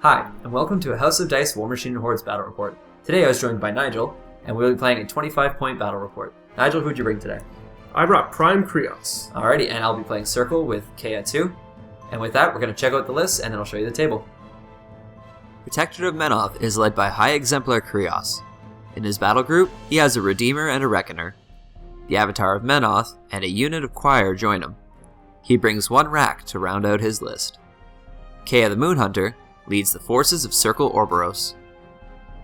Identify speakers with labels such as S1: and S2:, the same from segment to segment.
S1: Hi, and welcome to a House of Dice Warmachine and Hordes battle report. Today I was joined by Nigel, and we'll be playing a 25-point battle report. Nigel, who'd you bring today?
S2: I brought Prime Kreoss.
S1: Alrighty, and I'll be playing Circle with Kea 2. And with that, we're going to check out the list, and then I'll show you the table. Protectorate of Menoth is led by High Exemplar Kreoss. In his battle group, he has a Redeemer and a Reckoner. The Avatar of Menoth and a unit of Choir join him. He brings one rack to round out his list. Kea the Moonhunter leads the forces of Circle Orboros.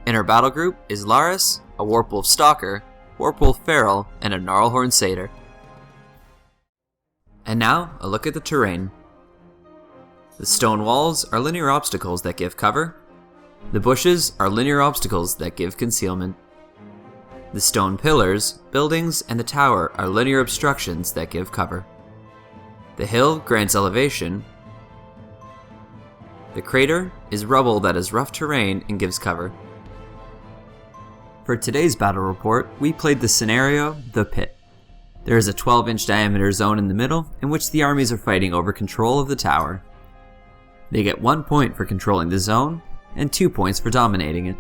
S1: In her battle group is Laris, a Warpwolf Stalker, Warpwolf Feral, and a Gnarlhorn Satyr. And now, a look at the terrain. The stone walls are linear obstacles that give cover. The bushes are linear obstacles that give concealment. The stone pillars, buildings, and the tower are linear obstructions that give cover. The hill grants elevation. The crater is rubble that is rough terrain and gives cover. For today's battle report, we played the scenario, The Pit. There is a 12-inch diameter zone in the middle in which the armies are fighting over control of the tower. They get 1 point for controlling the zone, and 2 points for dominating it.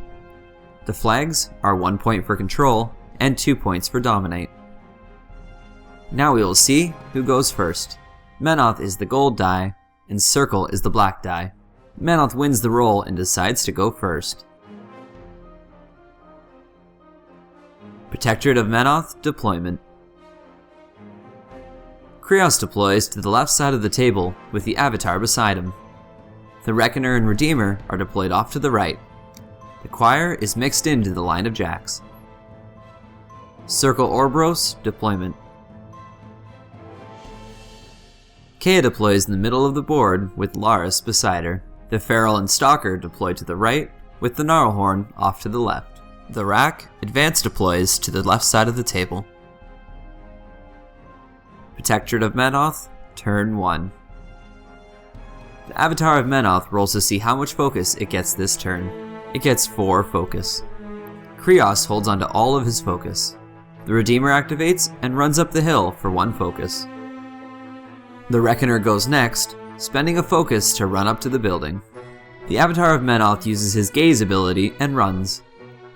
S1: The flags are 1 point for control, and 2 points for dominate. Now we will see who goes first. Menoth is the gold die, and Circle is the black die. Menoth wins the roll and decides to go first. Protectorate of Menoth deployment. Kreoss deploys to the left side of the table with the Avatar beside him. The Reckoner and Redeemer are deployed off to the right. The Choir is mixed into the line of jacks. Circle Orboros deployment. Kea deploys in the middle of the board with Laris beside her. The Feral and Stalker deploy to the right, with the Gnarlhorn off to the left. The Rack advance deploys to the left side of the table. Protectorate of Menoth, turn 1. The Avatar of Menoth rolls to see how much focus it gets this turn. It gets 4 focus. Kreoss holds onto all of his focus. The Redeemer activates and runs up the hill for 1 focus. The Reckoner goes next, spending a focus to run up to the building. The Avatar of Menoth uses his Gaze ability and runs.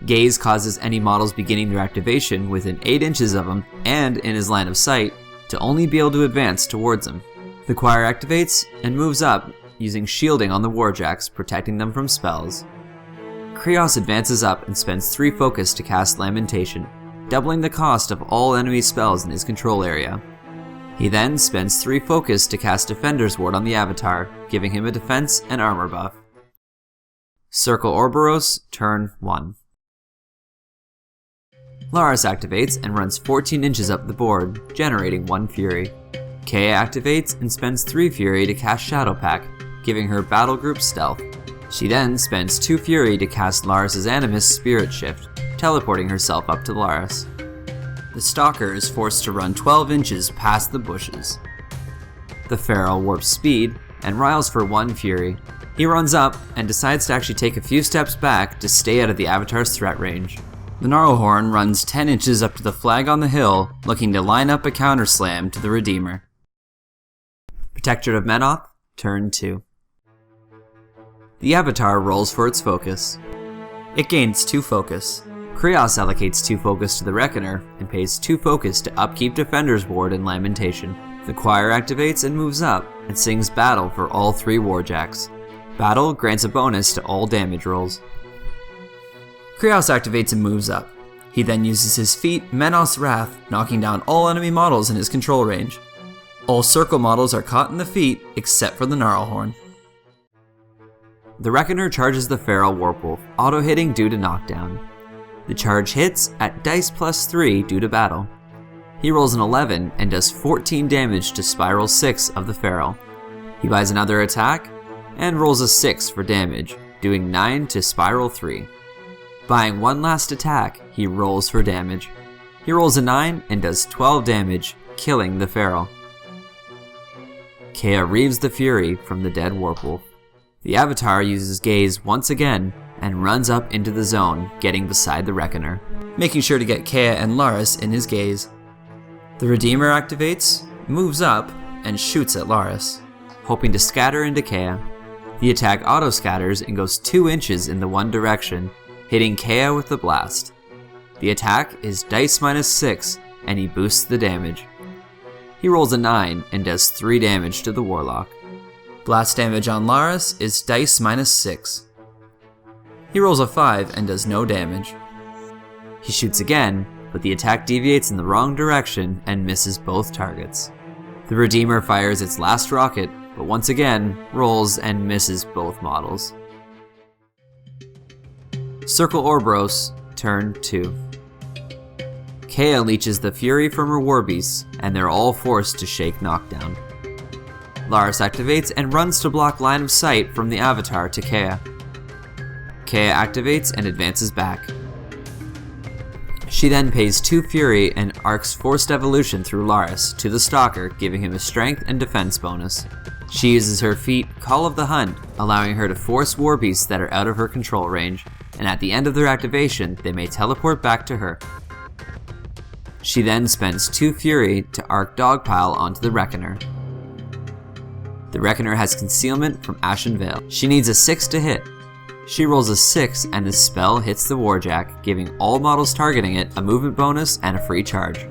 S1: Gaze causes any models beginning their activation within 8 inches of him and in his line of sight to only be able to advance towards him. The Choir activates and moves up using shielding on the Warjacks, protecting them from spells. Kreoss advances up and spends 3 focus to cast Lamentation, doubling the cost of all enemy spells in his control area. He then spends 3 focus to cast Defender's Ward on the Avatar, giving him a defense and armor buff. Circle Orboros, turn 1. Laris activates and runs 14 inches up the board, generating 1 Fury. Kea activates and spends 3 Fury to cast Shadow Pack, giving her battle group stealth. She then spends 2 Fury to cast Laris' Animus Spirit Shift, teleporting herself up to Laris. The Stalker is forced to run 12 inches past the bushes. The Feral warps speed and riles for 1 Fury. He runs up and decides to actually take a few steps back to stay out of the Avatar's threat range. The Gnarlhorn runs 10 inches up to the flag on the hill, looking to line up a counterslam to the Redeemer. Protectorate of Menoth, turn 2. The Avatar rolls for its focus. It gains 2 focus. Kreoss allocates 2 focus to the Reckoner and pays 2 focus to upkeep Defender's Ward and Lamentation. The Choir activates and moves up and sings Battle for all 3 Warjacks. Battle grants a bonus to all damage rolls. Kreoss activates and moves up. He then uses his feat Menoth's Wrath, knocking down all enemy models in his control range. All Circle models are caught in the feat except for the Gnarlhorn. The Reckoner charges the Feral Warpwolf, auto-hitting due to knockdown. The charge hits at dice +3 due to battle. He rolls an 11 and does 14 damage to Spiral 6 of the Feral. He buys another attack and rolls a 6 for damage, doing 9 to Spiral 3. Buying one last attack, he rolls for damage. He rolls a 9 and does 12 damage, killing the Feral. Kea reaves the Fury from the dead Warpwolf. The Avatar uses Gaze once again and runs up into the zone, getting beside the Reckoner, making sure to get Kea and Laris in his gaze. The Redeemer activates, moves up, and shoots at Laris, hoping to scatter into Kea. The attack auto-scatters and goes 2 inches in the one direction, hitting Kea with the blast. The attack is dice -6, and he boosts the damage. He rolls a 9 and does 3 damage to the Warlock. Blast damage on Laris is dice -6. He rolls a 5 and does no damage. He shoots again, but the attack deviates in the wrong direction and misses both targets. The Redeemer fires its last rocket, but once again rolls and misses both models. Circle Orboros, turn 2. Kea leeches the fury from her warbeasts, and they're all forced to shake knockdown. Laris activates and runs to block line of sight from the Avatar to Kea. Kea activates and advances back. She then pays 2 fury and arcs forced evolution through Laris to the Stalker, giving him a strength and defense bonus. She uses her feat Call of the Hunt, allowing her to force warbeasts that are out of her control range, and at the end of their activation, they may teleport back to her. She then spends 2 fury to arc Dogpile onto the Reckoner. The Reckoner has concealment from Ashen Veil. She needs a 6 to hit. She rolls a 6 and the spell hits the Warjack, giving all models targeting it a movement bonus and a free charge.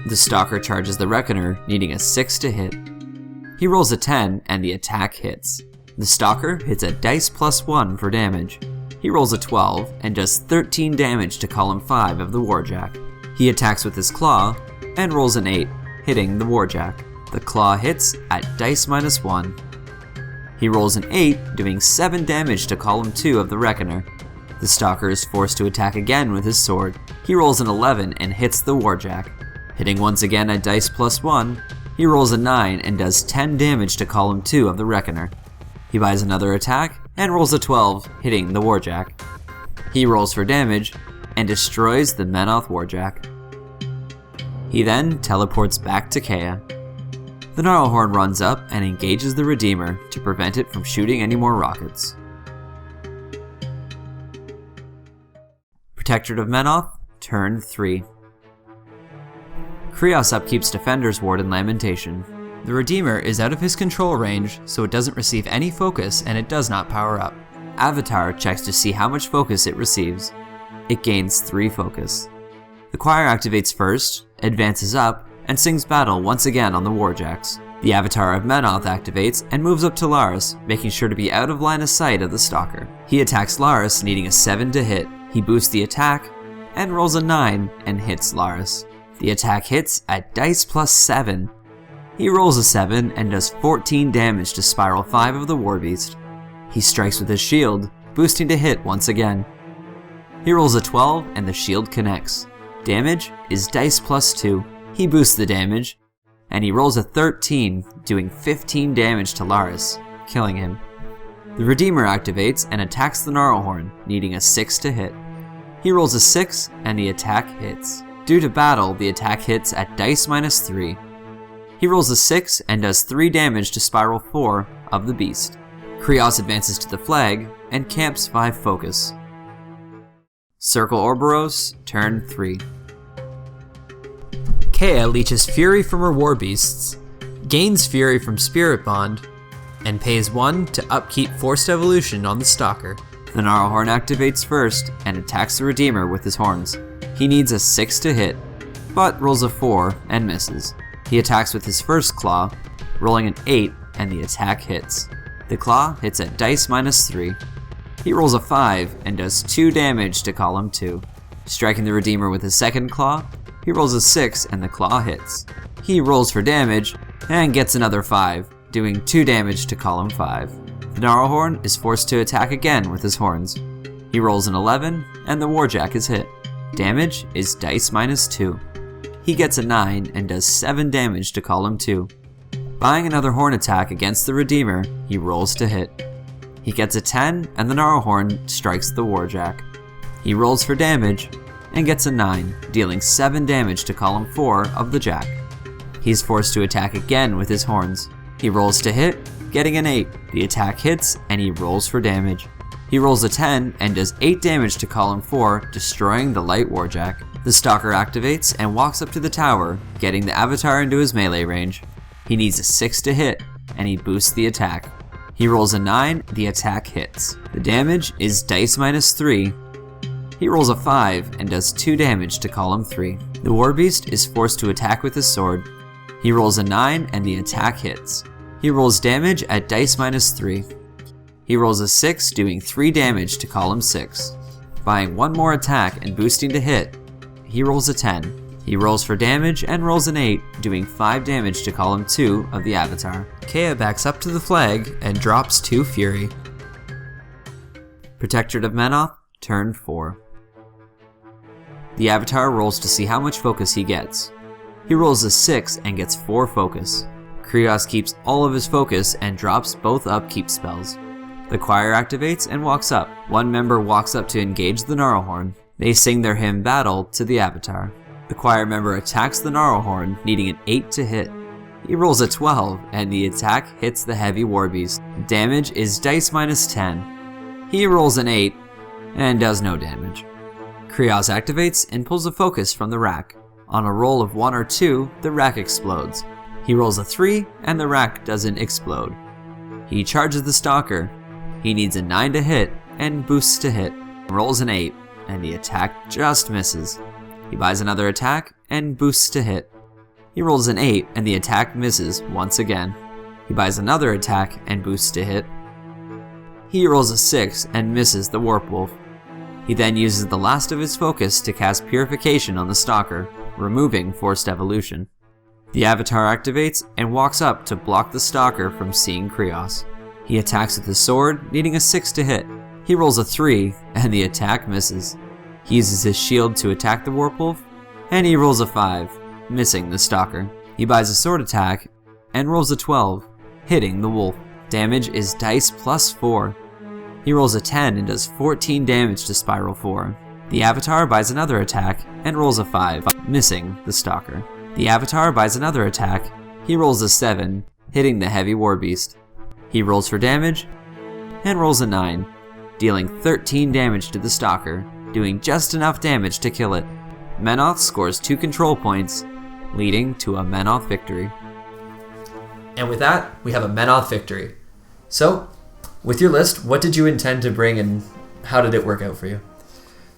S1: The Stalker charges the Reckoner, needing a 6 to hit. He rolls a 10 and the attack hits. The Stalker hits a dice +1 for damage. He rolls a 12 and does 13 damage to column 5 of the Warjack. He attacks with his claw and rolls an 8, hitting the Warjack. The claw hits at dice -1. He rolls an 8, doing 7 damage to column 2 of the Reckoner. The Stalker is forced to attack again with his sword. He rolls an 11 and hits the Warjack. Hitting once again at dice +1, he rolls a 9 and does 10 damage to column 2 of the Reckoner. He buys another attack and rolls a 12, hitting the Warjack. He rolls for damage and destroys the Menoth Warjack. He then teleports back to Kea. The Gnarlhorn runs up and engages the Redeemer to prevent it from shooting any more rockets. Protectorate of Menoth, turn 3. Kreoss upkeeps Defender's Ward in Lamentation. The Redeemer is out of his control range, so it doesn't receive any focus and it does not power up. Avatar checks to see how much focus it receives. It gains 3 focus. The Choir activates first, advances up, and sings battle once again on the Warjacks. The Avatar of Menoth activates and moves up to Laris, making sure to be out of line of sight of the Stalker. He attacks Laris, needing a 7 to hit. He boosts the attack and rolls a 9 and hits Laris. The attack hits at dice +7. He rolls a 7 and does 14 damage to Spiral 5 of the Warbeast. He strikes with his shield, boosting to hit once again. He rolls a 12 and the shield connects. Damage is dice +2. He boosts the damage, and he rolls a 13, doing 15 damage to Laris, killing him. The Redeemer activates and attacks the Gnarlhorn, needing a 6 to hit. He rolls a 6 and the attack hits. Due to battle, the attack hits at dice -3. He rolls a 6 and does 3 damage to Spiral 4 of the Beast. Kreoss advances to the flag and camps 5 focus. Circle Orboros, turn 3. Kea leeches fury from her warbeasts, gains fury from Spirit Bond, and pays 1 to upkeep forced evolution on the Stalker. The Gnarlhorn activates first and attacks the Redeemer with his horns. He needs a 6 to hit, but rolls a 4 and misses. He attacks with his first claw, rolling an 8 and the attack hits. The claw hits at dice -3. He rolls a 5 and does 2 damage to column 2. Striking the Redeemer with his second claw, he rolls a 6 and the claw hits. He rolls for damage and gets another 5, doing 2 damage to column 5. The Gnarlhorn is forced to attack again with his horns. He rolls an 11 and the Warjack is hit. Damage is dice -2. He gets a 9 and does 7 damage to column 2. Buying another horn attack against the Redeemer, he rolls to hit. He gets a 10 and the Gnarlhorn strikes the Warjack. He rolls for damage and gets a 9, dealing 7 damage to column 4 of the Jack. He's forced to attack again with his horns. He rolls to hit, getting an 8. The attack hits and he rolls for damage. He rolls a 10 and does 8 damage to column 4, destroying the light Warjack. The Stalker activates and walks up to the tower, getting the Avatar into his melee range. He needs a 6 to hit, and he boosts the attack. He rolls a 9, the attack hits. The damage is dice minus 3. He rolls a 5 and does 2 damage to column 3. The Warbeast is forced to attack with his sword. He rolls a 9 and the attack hits. He rolls damage at dice minus 3. He rolls a 6, doing 3 damage to column 6. Buying 1 more attack and boosting to hit, he rolls a 10. He rolls for damage and rolls an 8, doing 5 damage to column 2 of the Avatar. Kea backs up to the flag and drops 2 Fury. Protectorate of Menoth, turn 4. The Avatar rolls to see how much focus he gets. He rolls a 6 and gets 4 focus. Kreoss keeps all of his focus and drops both upkeep spells. The choir activates and walks up. One member walks up to engage the Gnarlhorn. They sing their hymn Battle to the Avatar. The choir member attacks the Gnarlhorn, needing an 8 to hit. He rolls a 12, and the attack hits the heavy Warbeast. Damage is dice minus 10. He rolls an 8, and does no damage. Kreoss activates and pulls a focus from the rack. On a roll of 1 or 2, the rack explodes. He rolls a 3, and the rack doesn't explode. He charges the Stalker. He needs a 9 to hit, and boosts to hit. Rolls an 8, and the attack just misses. He buys another attack, and boosts to hit. He rolls an 8, and the attack misses once again. He buys another attack, and boosts to hit. He rolls a 6, and misses the Warp Wolf. He then uses the last of his focus to cast Purification on the Stalker, removing Forced Evolution. The Avatar activates, and walks up to block the Stalker from seeing Kreoss. He attacks with his sword, needing a 6 to hit. He rolls a 3, and the attack misses. He uses his shield to attack the Warpwolf, and he rolls a 5, missing the Stalker. He buys a sword attack, and rolls a 12, hitting the wolf. Damage is dice plus 4. He rolls a 10 and does 14 damage to Spiral 4. The Avatar buys another attack, and rolls a 5, missing the Stalker. The Avatar buys another attack, he rolls a 7, hitting the heavy Warbeast. He rolls for damage, and rolls a 9, dealing 13 damage to the Stalker, doing just enough damage to kill it. Menoth scores 2 control points, leading to a Menoth victory. And with that, we have a Menoth victory. So, with your list, what did you intend to bring and how did it work out for you?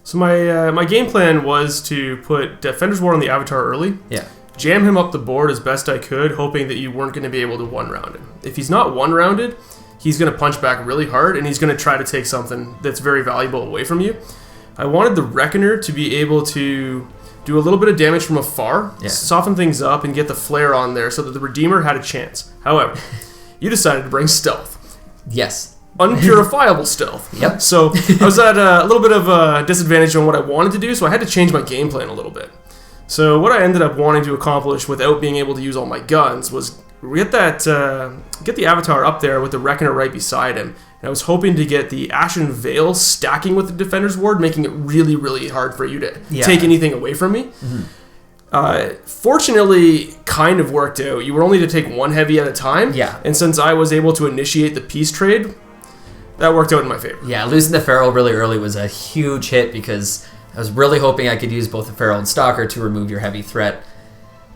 S2: So my game plan was to put Defender's Ward on the Avatar early.
S1: Yeah.
S2: Jam him up the board as best I could, hoping that you weren't going to be able to one-round him. If he's not one-rounded, he's going to punch back really hard, and he's going to try to take something that's very valuable away from you. I wanted the Reckoner to be able to do a little bit of damage from afar, soften things up, and get the flare on there so that the Redeemer had a chance. However, you decided to bring Stealth.
S1: Yes.
S2: Unpurifiable Stealth.
S1: Yep.
S2: So I was at a little bit of a disadvantage on what I wanted to do, so I had to change my game plan a little bit. So what I ended up wanting to accomplish without being able to use all my guns was get the Avatar up there with the Reckoner right beside him. And I was hoping to get the Ashen Veil stacking with the Defender's Ward, making it really, really hard for you to take anything away from me. Mm-hmm. Fortunately, kind of worked out. You were only to take 1 heavy at a time.
S1: Yeah.
S2: And since I was able to initiate the peace trade, that worked out in my favor.
S1: Yeah, losing the Feral really early was a huge hit because I was really hoping I could use both the Feral and Stalker to remove your heavy threat.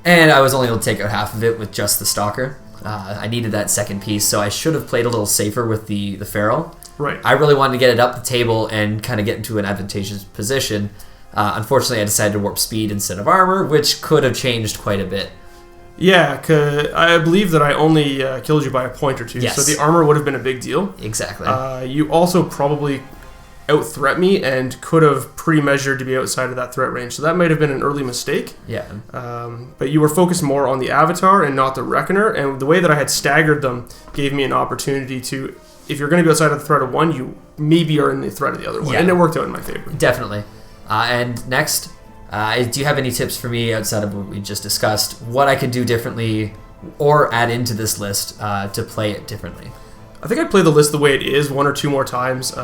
S1: And I was only able to take out half of it with just the Stalker. I needed that second piece, so I should have played a little safer with the Feral.
S2: Right.
S1: I really wanted to get it up the table and kind of get into an advantageous position. Unfortunately, I decided to warp speed instead of armor, which could have changed quite a bit.
S2: Yeah, 'cause I believe that I only killed you by a point or two,
S1: yes.
S2: so the armor would have been a big deal.
S1: Exactly.
S2: You also probably out-threat me and could have pre-measured to be outside of that threat range, so that might have been an early mistake.
S1: Yeah.
S2: But you were focused more on the Avatar and not the Reckoner, and the way that I had staggered them gave me an opportunity to, if you're going to be outside of the threat of one, you maybe are in the threat of the other one, and it worked out in my favor.
S1: Definitely. And next, do you have any tips for me outside of what we just discussed, what I could do differently or add into this list to play it differently?
S2: I think I'd play the list the way it is 1 or 2 more times.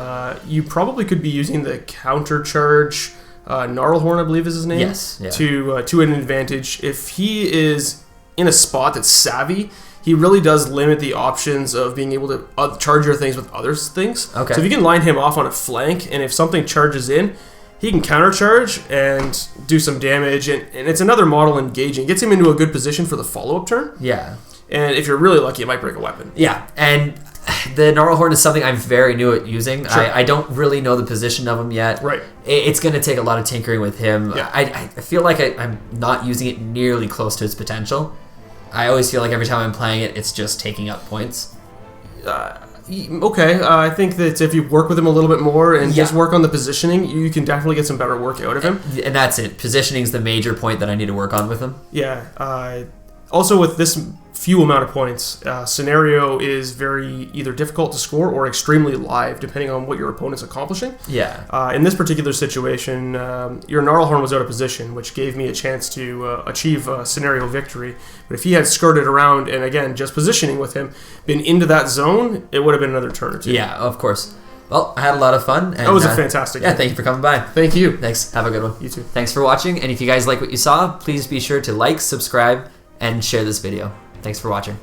S2: You probably could be using the counter charge, Gnarlhorn, I believe is his name,
S1: yes, yeah.
S2: to an advantage. If he is in a spot that's savvy, he really does limit the options of being able to charge your things with other things.
S1: Okay.
S2: So if you can line him off on a flank, and if something charges in, he can countercharge and do some damage, and it's another model engaging. It gets him into a good position for the follow-up turn.
S1: Yeah.
S2: And if you're really lucky, it might break a weapon.
S1: Yeah, and The Gnarlhorn is something I'm very new at using.
S2: Sure.
S1: I don't really know the position of him yet.
S2: Right.
S1: It's going to take a lot of tinkering with him.
S2: Yeah.
S1: I feel like I'm not using it nearly close to its potential. I always feel like every time I'm playing it, it's just taking up points.
S2: Okay, I think that if you work with him a little bit more and just work on the positioning, you can definitely get some better work out of him.
S1: And that's it. Positioning is the major point that I need to work on with him.
S2: Yeah. Also, with this few amount of points, scenario is very either difficult to score or extremely live, depending on what your opponent's accomplishing.
S1: Yeah.
S2: In this particular situation, your Gnarlhorn was out of position, which gave me a chance to achieve a scenario victory. But if he had skirted around and, again, just positioning with him, been into that zone, it would have been another turn or two.
S1: Yeah, of course. Well, I had a lot of fun. And,
S2: that was a fantastic game.
S1: thank you for coming by.
S2: Thank you.
S1: Thanks. Have a good one.
S2: You too.
S1: Thanks for watching. And if you guys like what you saw, please be sure to like, subscribe, and share this video. Thanks for watching.